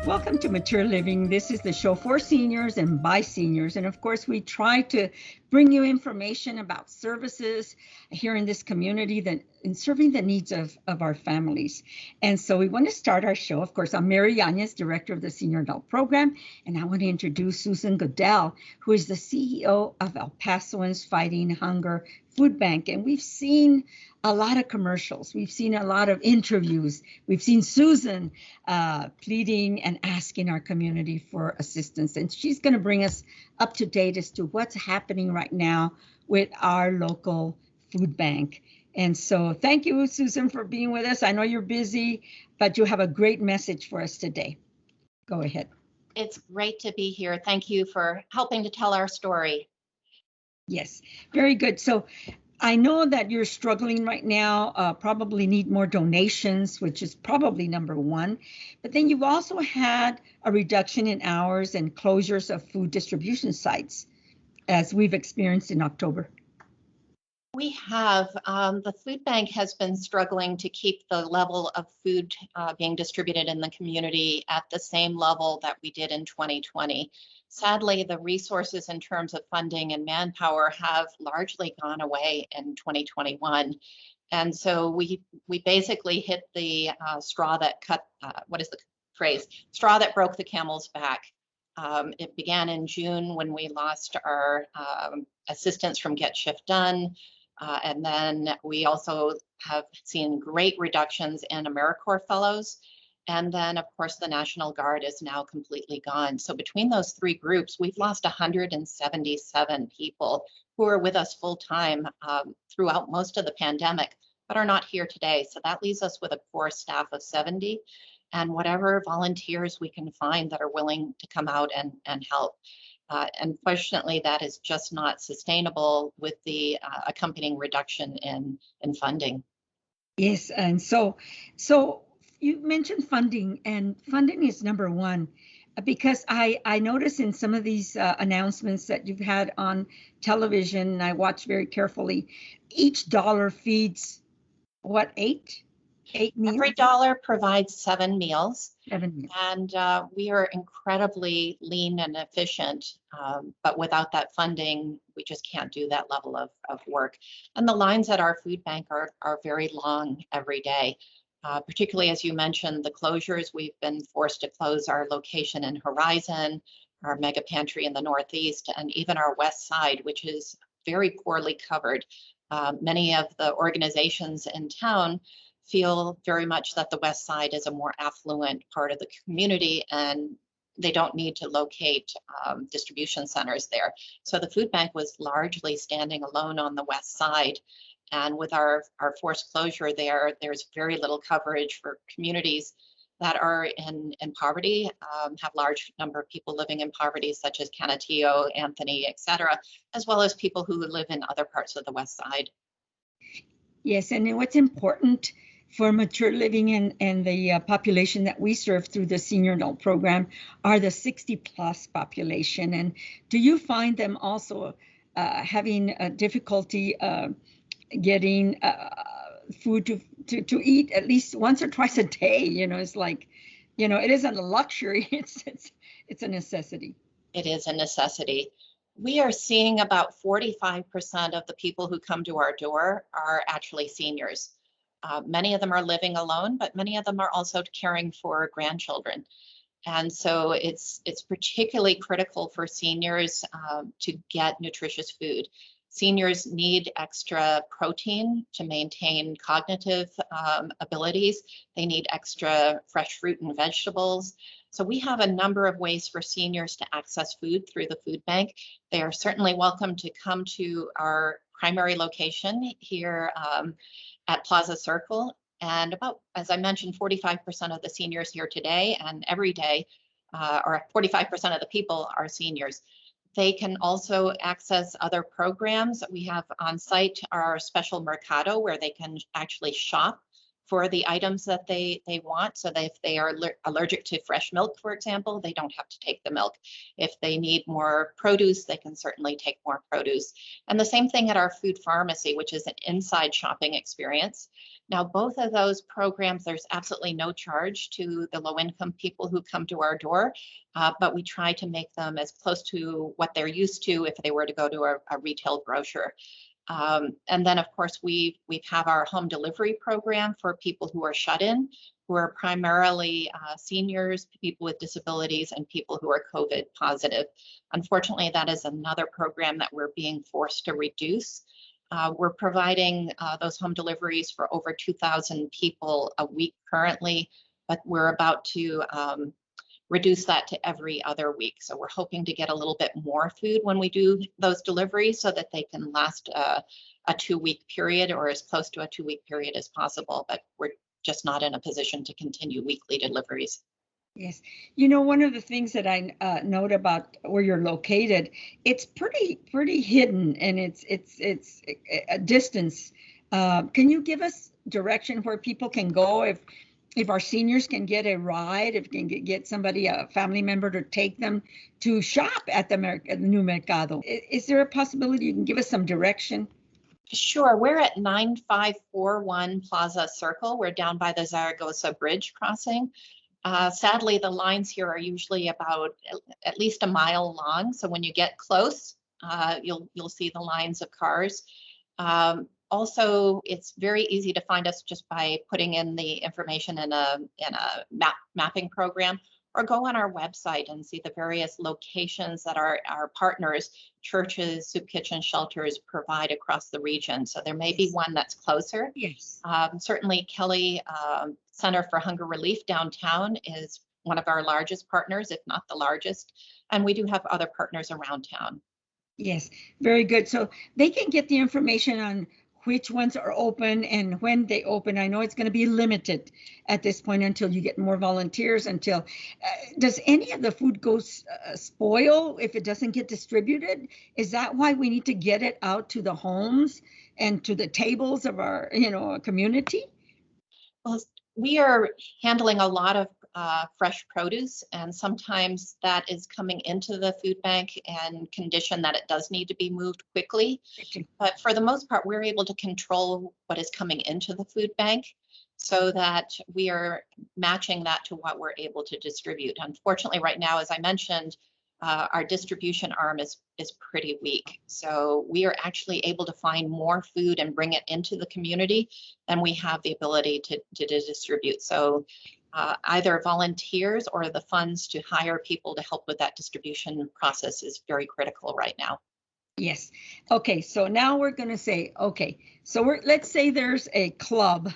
Welcome to Mature Living. This is the show for seniors and by seniors. And of course, we try to bring you information about services here in this community that in serving the needs of our families. And so we want to start our show. Of course, I'm Mary Yanez, Director of the Senior Adult Program. And I want to introduce Susan Goodell, who is the CEO of Pasoans Fighting Hunger Food Bank. And we've seen a lot of commercials. We've seen a lot of interviews. We've seen Susan pleading and asking our community for assistance. And she's going to bring us up to date as to what's happening right now with our local food bank. And so thank you, Susan, for being with us. I know you're busy, but you have a great message for us today. Go ahead. It's great to be here. Thank you for helping to tell our story. Yes, very good. So I know that you're struggling right now, probably need more donations, which is probably number one. But then you've also had a reduction in hours and closures of food distribution sites, as we've experienced in October. We have. The food bank has been struggling to keep the level of food being distributed in the community at the same level that we did in 2020. Sadly, the resources in terms of funding and manpower have largely gone away in 2021. And so we basically hit the straw that cut, what is the phrase? Straw that broke the camel's back. It began in June when we lost our assistance from Get Shift Done. And then we also have seen great reductions in AmeriCorps fellows. And then, of course, the National Guard is now completely gone. So between those three groups, we've lost 177 people who are with us full time throughout most of the pandemic, but are not here today. So that leaves us with a core staff of 70 and whatever volunteers we can find that are willing to come out and help. Unfortunately, that is just not sustainable with the accompanying reduction in funding. Yes, and so you mentioned funding, and funding is number one, because I notice in some of these announcements that you've had on television, and I watch very carefully, each dollar feeds, what, eight meals? Every dollar provides 7 meals. 7 meals. And we are incredibly lean and efficient, but without that funding, we just can't do that level of work. And the lines at our food bank are very long every day. Particularly as you mentioned, the closures, we've been forced to close our location in Horizon, our mega pantry in the Northeast, and even our West Side, which is very poorly covered. Many of the organizations in town feel very much that the West Side is a more affluent part of the community and they don't need to locate distribution centers there. So the food bank was largely standing alone on the West Side. And with our forced closure there, there's very little coverage for communities that are in poverty, have large number of people living in poverty, such as Canutillo, Anthony, et cetera, as well as people who live in other parts of the West Side. Yes, and what's important for mature living and the population that we serve through the senior adult program are the 60 plus population. And do you find them also having a difficulty getting food to eat at least once or twice a day? You know, it's like, you know, it isn't a luxury, it's a necessity. It is a necessity. We are seeing about 45% of the people who come to our door are actually seniors. Many of them are living alone, but many of them are also caring for grandchildren. And so it's particularly critical for seniors to get nutritious food. Seniors need extra protein to maintain cognitive abilities. They need extra fresh fruit and vegetables. So we have a number of ways for seniors to access food through the food bank. They are certainly welcome to come to our primary location here at Plaza Circle. And about, as I mentioned, 45% of the seniors here today and every day, or 45% of the people are seniors. They can also access other programs. We have on site our special mercado where they can actually shop for the items that they want, so that if they are allergic to fresh milk, for example, they don't have to take the milk. If they need more produce, they can certainly take more produce. And the same thing at our food pharmacy, which is an inside shopping experience. Now, both of those programs, there's absolutely no charge to the low-income people who come to our door, but we try to make them as close to what they're used to if they were to go to a retail grocer. And then, of course, we have our home delivery program for people who are shut in, who are primarily seniors, people with disabilities, and people who are COVID positive. Unfortunately, that is another program that we're being forced to reduce. We're providing those home deliveries for over 2,000 people a week currently, but we're about to reduce that to every other week. So we're hoping to get a little bit more food when we do those deliveries so that they can last a 2-week period or as close to a 2-week period as possible. But we're just not in a position to continue weekly deliveries. Yes. You know, one of the things that I note about where you're located, it's pretty hidden, and it's a distance. Can you give us direction where people can go if our seniors can get a ride, if can get somebody, a family member, to take them to shop at the new Mercado? Is there a possibility you can give us some direction? Sure. We're at 9541 Plaza Circle. We're down by the Zaragoza Bridge crossing. Sadly, the lines here are usually about at least a mile long. So when you get close, you'll see the lines of cars. Also, it's very easy to find us just by putting in the information in a mapping program, or go on our website and see the various locations that our partners, churches, soup kitchen, shelters provide across the region. So there may be one that's closer. Yes. Certainly, Kelly Center for Hunger Relief downtown is one of our largest partners, if not the largest. And we do have other partners around town. Yes, very good. So they can get the information on which ones are open and when they open. I know it's going to be limited at this point until you get more volunteers. Does any of the food go spoil if it doesn't get distributed? Is that why we need to get it out to the homes and to the tables of our, community? Well, we are handling a lot of fresh produce, and sometimes that is coming into the food bank and condition that it does need to be moved quickly. But for the most part, we're able to control what is coming into the food bank so that we are matching that to what we're able to distribute. Unfortunately, right now, as I mentioned, our distribution arm is pretty weak. So we are actually able to find more food and bring it into the community than we have the ability to distribute. So either volunteers or the funds to hire people to help with that distribution process is very critical right now. Yes. Okay. So now we're going to say, okay, so let's say there's a club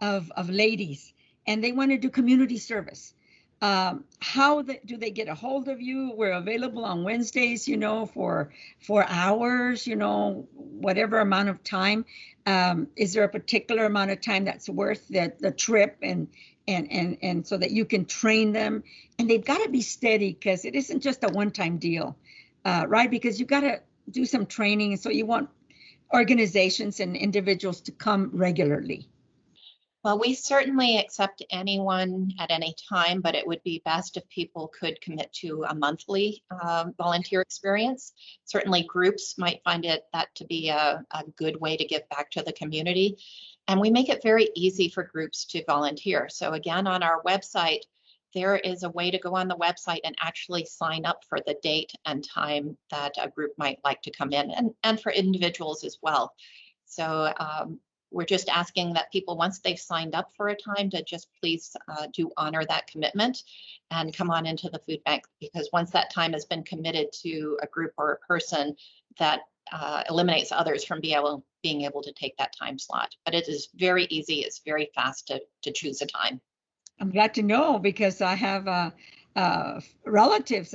of ladies and they want to do community service. How do they get a hold of you? We're available on Wednesdays, for 4 hours, whatever amount of time. Is there a particular amount of time that's worth the trip and so that you can train them? And they've got to be steady, because it isn't just a one-time deal, right? Because you got to do some training. So you want organizations and individuals to come regularly. Well, we certainly accept anyone at any time, but it would be best if people could commit to a monthly volunteer experience. Certainly groups might find that to be a good way to give back to the community. And we make it very easy for groups to volunteer. So again, on our website, there is a way to go on the website and actually sign up for the date and time that a group might like to come in, and for individuals as well. So we're just asking that people, once they've signed up for a time, to just please do honor that commitment and come on into the food bank, because once that time has been committed to a group or a person, that eliminates others from being able to take that time slot. But it is very easy. It's very fast to choose a time. I'm glad to know, because I have relatives.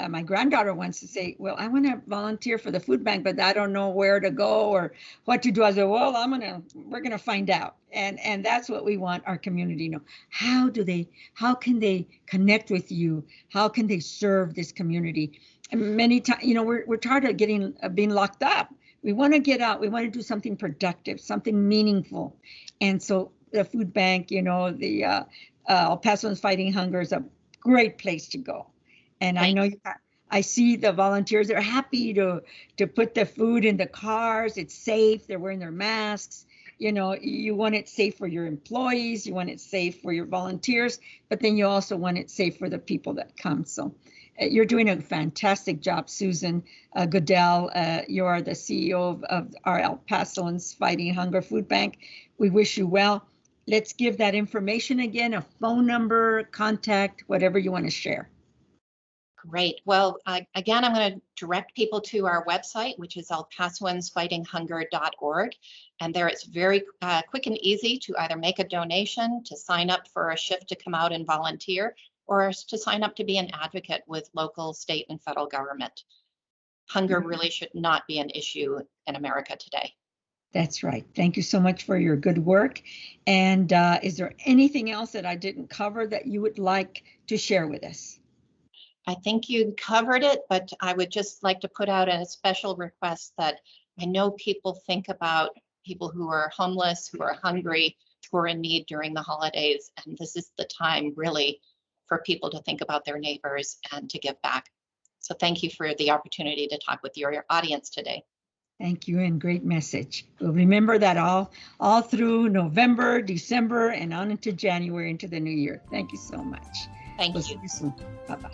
My granddaughter wants to say, well, I want to volunteer for the food bank, but I don't know where to go or what to do. I said, well, we're going to find out. And that's what we want our community to know. How can they connect with you? How can they serve this community? And many times, we're tired of being locked up. We want to get out. We want to do something productive, something meaningful. And so the food bank, Pasoans Fighting Hunger is a great place to go. And I know I see the volunteers are happy to put the food in the cars. It's safe. They're wearing their masks. You want it safe for your employees. You want it safe for your volunteers, but then you also want it safe for the people that come. So you're doing a fantastic job, Susan Goodell. You are the CEO of our El Pasoans Fighting Hunger Food Bank. We wish you well. Let's give that information again, a phone number, contact, whatever you want to share. Great. Well, again, I'm going to direct people to our website, which is elpasoansfightinghunger.org. And there it's very quick and easy to either make a donation, to sign up for a shift to come out and volunteer, or to sign up to be an advocate with local, state, and federal government. Hunger really should not be an issue in America today. That's right. Thank you so much for your good work. And is there anything else that I didn't cover that you would like to share with us? I think you covered it, but I would just like to put out a special request that I know people think about people who are homeless, who are hungry, who are in need during the holidays. And this is the time really for people to think about their neighbors and to give back. So thank you for the opportunity to talk with your audience today. Thank you, and great message. We'll remember that all through November, December, and on into January, into the new year. Thank you so much. Thank you. See you soon. Bye-bye.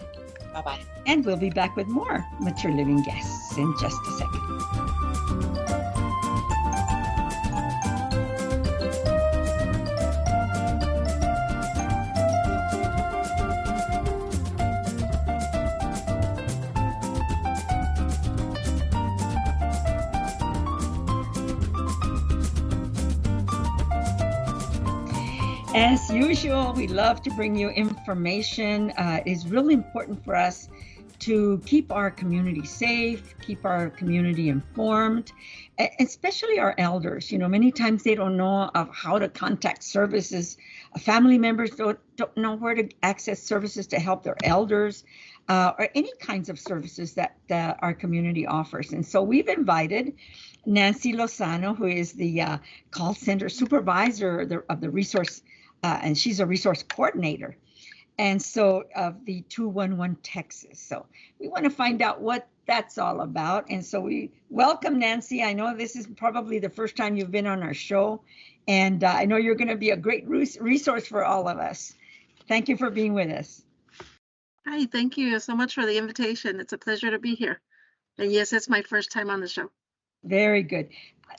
Bye-bye. And we'll be back with more Mature Living guests in just a second. As usual, we love to bring you information. It is really important for us to keep our community safe, keep our community informed, especially our elders. Many times they don't know of how to contact services. Family members don't know where to access services to help their elders, or any kinds of services that our community offers. And so we've invited Nancy Lozano, who is the call center supervisor of the resource, and she's a resource coordinator, and so of the 211 Texas. So we want to find out what that's all about. And so we welcome Nancy. I know this is probably the first time you've been on our show, and I know you're going to be a great resource for all of us. Thank you for being with us. Hi, thank you so much for the invitation. It's a pleasure to be here. And yes, it's my first time on the show. Very good.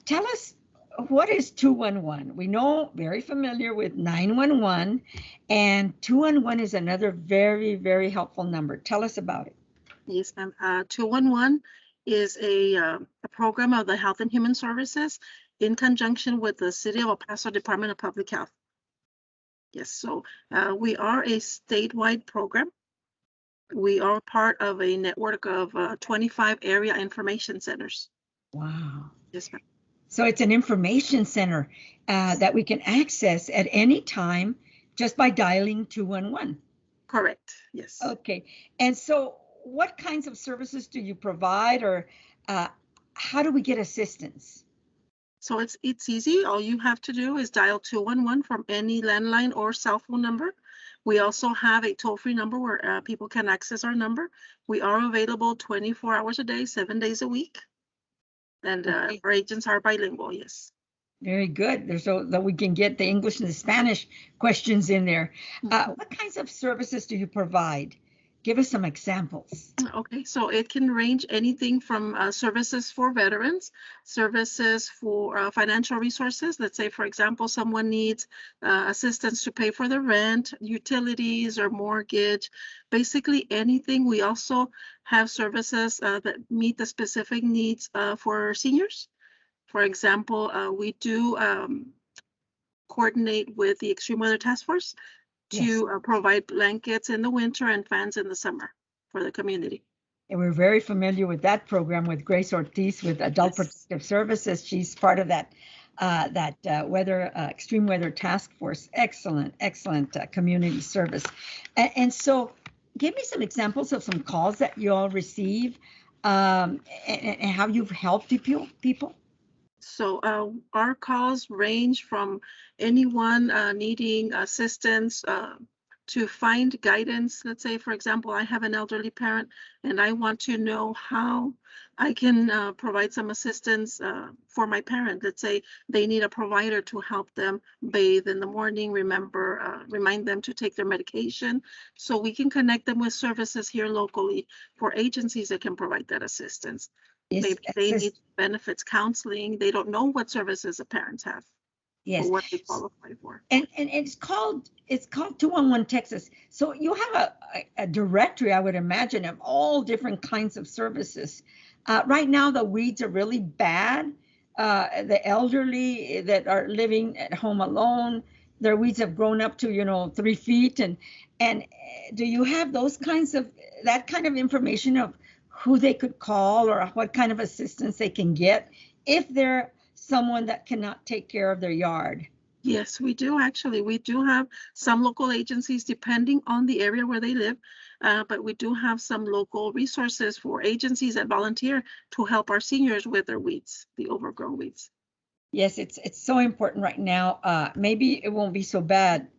Tell us, what is 211? We know, very familiar with 911, and 211 is another very, very helpful number. Tell us about it. Yes, ma'am. 211 is a program of the Health and Human Services in conjunction with the City of El Paso Department of Public Health. Yes, so we are a statewide program. We are part of a network of 25 area information centers. Wow. Yes, ma'am. So it's an information center that we can access at any time just by dialing 211. Correct. Yes. Okay. And so what kinds of services do you provide, or how do we get assistance? So it's easy. All you have to do is dial 211 from any landline or cell phone number. We also have a toll-free number where people can access our number. We are available 24 hours a day, 7 days a week. And our agents are bilingual, yes. Very good. So that we can get the English and the Spanish questions in there. What kinds of services do you provide? Give us some examples. Okay, so it can range anything from services for veterans, services for financial resources. Let's say, for example, someone needs assistance to pay for the rent, utilities, or mortgage, basically anything. We also have services that meet the specific needs for seniors. For example, we do coordinate with the Extreme Weather Task Force to provide blankets in the winter and fans in the summer for the community. And we're very familiar with that program with Grace Ortiz with Adult Protective Services. She's part of that Extreme Weather Task Force. Excellent community service. And so give me some examples of some calls that you all receive and how you've helped people. So our calls range from anyone needing assistance to find guidance. Let's say, for example, I have an elderly parent and I want to know how I can provide some assistance for my parent. Let's say they need a provider to help them bathe in the morning, remind them to take their medication. So we can connect them with services here locally for agencies that can provide that assistance. Yes, Maybe they need benefits counseling. They don't know what services the parents have yes. or what they qualify for. And it's called 211 Texas. So you have a directory, I would imagine, of all different kinds of services. Right now, the weeds are really bad. The elderly that are living at home alone, their weeds have grown up to 3 feet. And do you have that kind of information of who they could call or what kind of assistance they can get if they're someone that cannot take care of their yard? Yes, we do actually. We do have some local agencies depending on the area where they live, but we do have some local resources for agencies that volunteer to help our seniors with their weeds, the overgrown weeds. Yes, it's so important right now. Maybe it won't be so bad.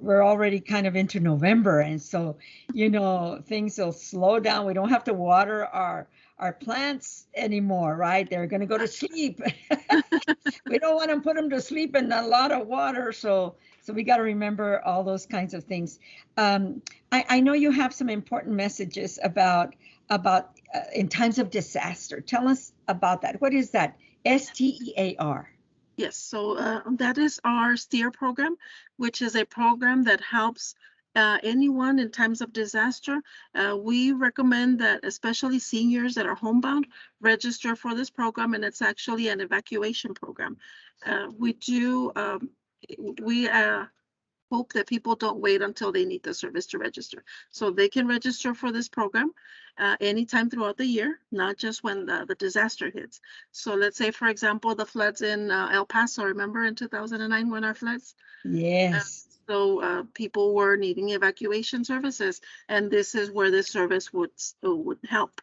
We're already kind of into November, and so things will slow down. We don't have to water our plants anymore, right? They're going to go to sleep. We don't want to put them to sleep in a lot of water, so we got to remember all those kinds of things. I know you have some important messages about in times of disaster. Tell us about that. What is that? STEAR. Yes, so that is our STEER program, which is a program that helps anyone in times of disaster. We recommend that especially seniors that are homebound register for this program, and it's actually an evacuation program. We hope that people don't wait until they need the service to register. So they can register for this program anytime throughout the year, not just when the disaster hits. So let's say, for example, the floods in El Paso, remember in 2009 when our floods? Yes. So people were needing evacuation services, and this is where this service would help,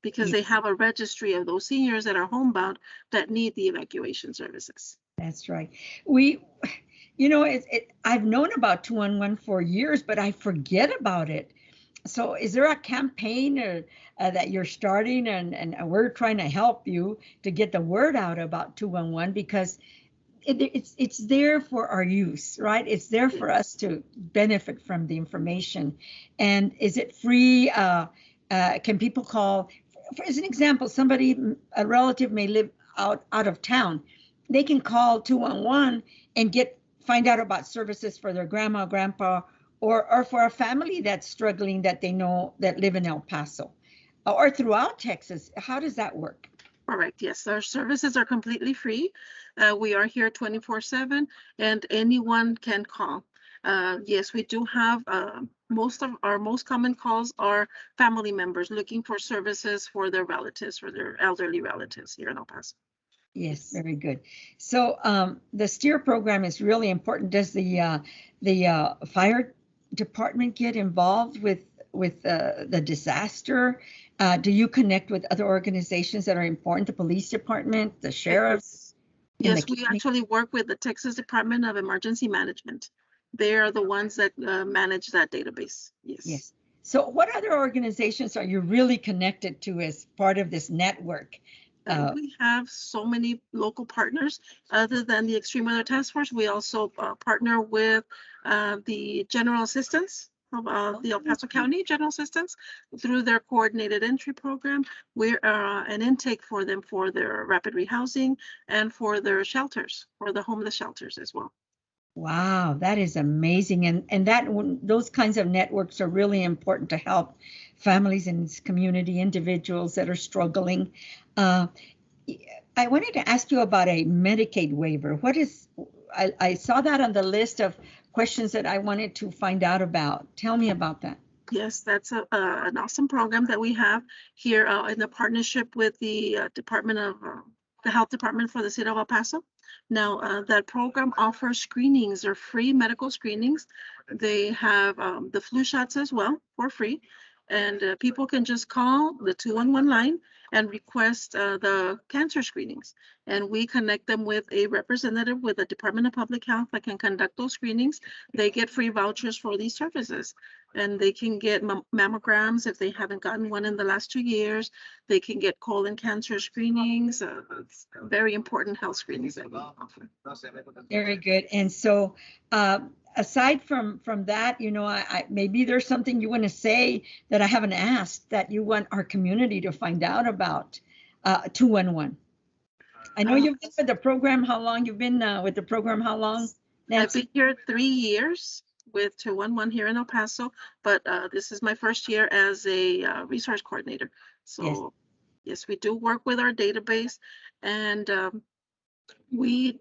because they have a registry of those seniors that are homebound that need the evacuation services. That's right. I've known about 211 for years, but I forget about it. So is there a campaign that you're starting, and we're trying to help you to get the word out about 211, because it's there for our use, right? It's there for us to benefit from the information. And is it free? Can people call? For as an example, a relative may live out of town. They can call 211 and find out about services for their grandma, grandpa, or for a family that's struggling that they know that live in El Paso or throughout Texas. How does that work? Correct. Yes, our services are completely free. We are here 24/7, and anyone can call. Yes, we do have most of our most common calls are family members looking for services for their relatives, for their elderly relatives here in El Paso. Yes, very good. So the STEER program is really important. Does the fire department get involved with the disaster? Do you connect with other organizations that are important? The police department, the sheriffs? Yes, we actually work with the Texas Department of Emergency Management. They are the ones that manage that database. Yes. Yes. So what other organizations are you really connected to as part of this network? We have so many local partners. Other than the Extreme Weather Task Force, we also partner with the General Assistance of the El Paso County General Assistance through their coordinated entry program. We're an intake for them for their rapid rehousing and for their shelters, for the homeless shelters as well. Wow, that is amazing. And those kinds of networks are really important to help families in this community, individuals that are struggling. I wanted to ask you about a Medicaid waiver. I saw that on the list of questions that I wanted to find out about. Tell me about that. Yes, that's an awesome program that we have here in the partnership with the the Health Department for the City of El Paso. Now, that program offers screenings or free medical screenings. They have the flu shots as well for free. and people can just call the 211 line and request the cancer screenings. And we connect them with a representative with the Department of Public Health that can conduct those screenings. They get free vouchers for these services, and they can get mammograms if they haven't gotten one in the last 2 years. They can get colon cancer screenings. It's very important health screenings that we offer. Very good. And so, aside from that, you know, I maybe there's something you want to say that I haven't asked that you want our community to find out about 211. I know you've been with the program. How long you've been with the program? How long, Nancy? I've been here 3 years with 211 here in El Paso, but this is my first year as a resource coordinator. So yes, we do work with our database, and we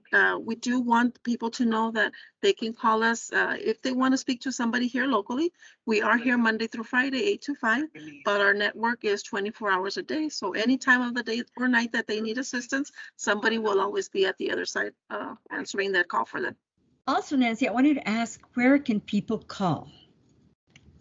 do want people to know that they can call us if they want to speak to somebody here locally. We are here Monday through Friday, 8 to 5, but our network is 24 hours a day. So any time of the day or night that they need assistance, somebody will always be at the other side answering that call for them. Also, Nancy, I wanted to ask, where can people call?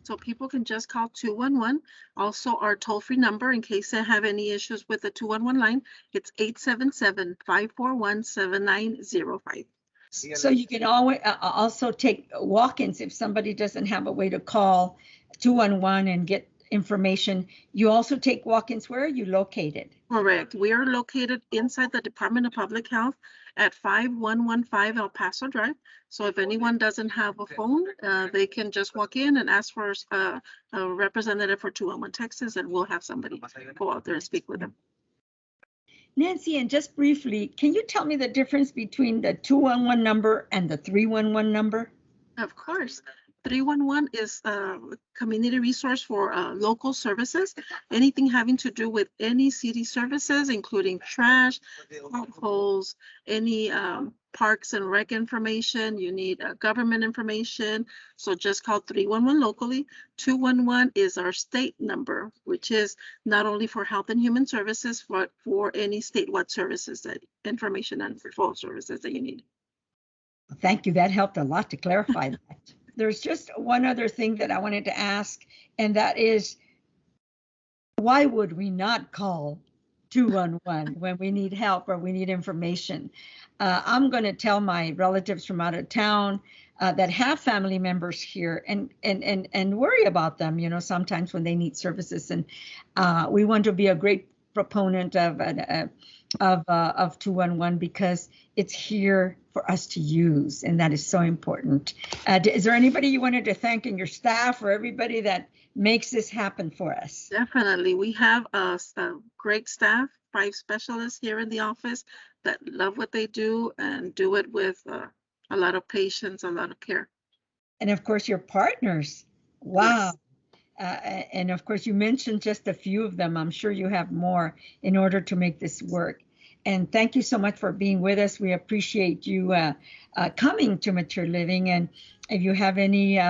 So people can just call 211. Also, our toll-free number, in case they have any issues with the 211 line, it's 877-541-7905. So you can always also take walk-ins if somebody doesn't have a way to call 211 and get information. You also take walk-ins. Where are you located? Correct. We are located inside the Department of Public Health at 5115 El Paso Drive. So if anyone doesn't have a phone, they can just walk in and ask for a representative for 211 Texas, and we'll have somebody go out there and speak with them. Nancy, and just briefly, can you tell me the difference between the 211 number and the 311 number? Of course. 311 is a community resource for local services, anything having to do with any city services, including trash, potholes, any parks and rec information. You need government information, so just call 311 locally. 211 is our state number, which is not only for health and human services, but for any statewide services, that information and referral services that you need. Thank you. That helped a lot to clarify that. There's just one other thing that I wanted to ask, and that is, why would we not call 211 when we need help or we need information? I'm going to tell my relatives from out of town that have family members here and worry about them, you know, sometimes when they need services. And we want to be a great proponent of 211 because it's here for us to use, and that is so important. Is there anybody you wanted to thank in your staff or everybody that makes this happen for us? Definitely. We have a great staff, 5 specialists here in the office that love what they do and do it with a lot of patience, a lot of care. And of course, your partners. Wow. Yes. And of course, you mentioned just a few of them. I'm sure you have more in order to make this work. And thank you so much for being with us. We appreciate you coming to Mature Living. And if you have any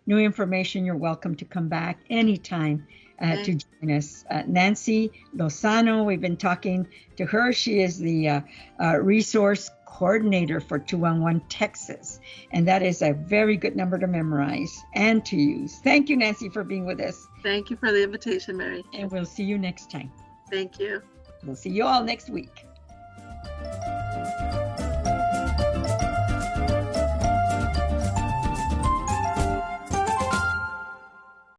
new information, you're welcome to come back anytime to join us. Nancy Lozano, we've been talking to her. She is the resource coordinator for 211 Texas. And that is a very good number to memorize and to use. Thank you, Nancy, for being with us. Thank you for the invitation, Mary. And we'll see you next time. Thank you. We'll see you all next week.